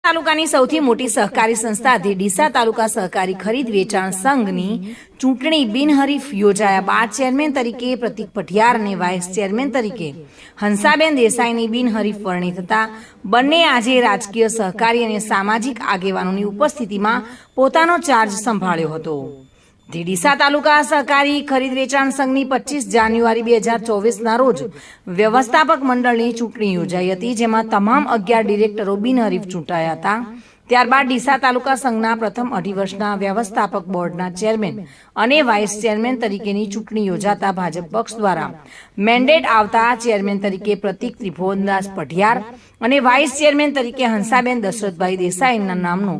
તાલુકાની સૌથી મોટી સહકારી સંસ્થા ડીસા તાલુકા સહકારી ખરીદ વેચાણ સંઘની ચૂંટણી બિનહરીફ યોજાયા બાદ ચેરમેન તરીકે પ્રતિક પઢિયાર અને વાઇસ ચેરમેન તરીકે હંસાબેન દેસાઈની બિનહરીફ વરણી થતા બંને આજે રાજકીય સહકારી અને સામાજિક આગેવાનોની ઉપસ્થિતિમાં પોતાનો ચાર્જ સંભાળ્યો હતો। ડીસા તાલુકા સહકારી ખરીદ વેચાણ સંઘની 25 જાન્યુઆરી 2024ના રોજ વ્યવસ્થાપક મંડળની ચૂંટણી યોજાઈ હતી, જેમાં તમામ 11 ડિરેક્ટરો બિનહરીફ ચૂંટાયા હતા। ત્યારબાદ ડીસા તાલુકા સંઘના પ્રથમ 2.5 વર્ષના વ્યવસ્થાપક બોર્ડના ચેરમેન અને વાઇસ ચેરમેન તરીકેની ચૂંટણી યોજાતા ભાજપ પક્ષ દ્વારા મેન્ડેટ આવતા ચેરમેન તરીકે પ્રતિક ત્રિભુવનદાસ પઢિયાર અને વાઇસ ચેરમેન તરીકે હંસાબેન દશરથભાઈ દેસાઈના નામનો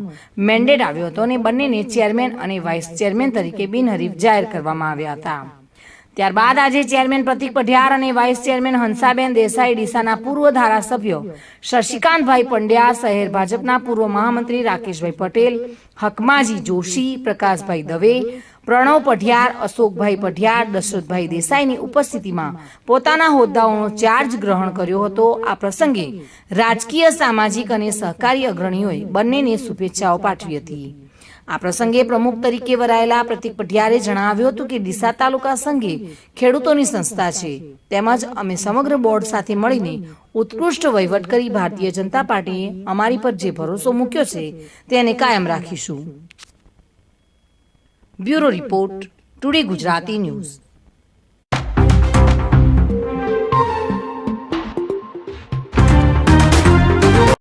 મેન્ડેટ આવ્યો હતો અને બંનેને ચેરમેન અને વાઇસ ચેરમેન તરીકે બિનહરીફ જાહેર કરવામાં આવ્યા હતા। ત્યારબાદ આજે ચેરમેન પ્રતિક પઢિયાર અને વાઇસ ચેરમેન હંસાબેન દેસાઈ, ડીસાના પૂર્વ ધારાસભ્ય શશિકાંતભાઈ પંડ્યા, શહેર ભાજપના પૂર્વ મહામંત્રી રાકેશભાઈ પટેલ, હકમાજી જોશી, પ્રકાશભાઈ દવે, પ્રણવ પઢિયાર, અશોકભાઈ પઢિયાર, દશરથભાઈ દેસાઈની ઉપસ્થિતિમાં પોતાના હોદ્દાઓનો ચાર્જ ગ્રહણ કર્યો હતો। આ પ્રસંગે રાજકીય, સામાજિક અને સહકારી અગ્રણીઓએ બંનેને શુભેચ્છાઓ પાઠવી હતી। આ પ્રસંગે પ્રમુખ તરીકે વરાયેલા પ્રતિક પઢિયારે જણાવ્યું હતું કે ડીસા તાલુકા સંઘે ખેડૂતોની સંસ્થા છે, તેમજ અમે સમગ્ર બોર્ડ સાથે મળીને ઉત્કૃષ્ટ વહીવટ કરી ભારતીય જનતા પાર્ટીએ અમારી પર જે ભરોસો મૂક્યો છે તેને કાયમ રાખીશું। Bureau report, today Gujarati news.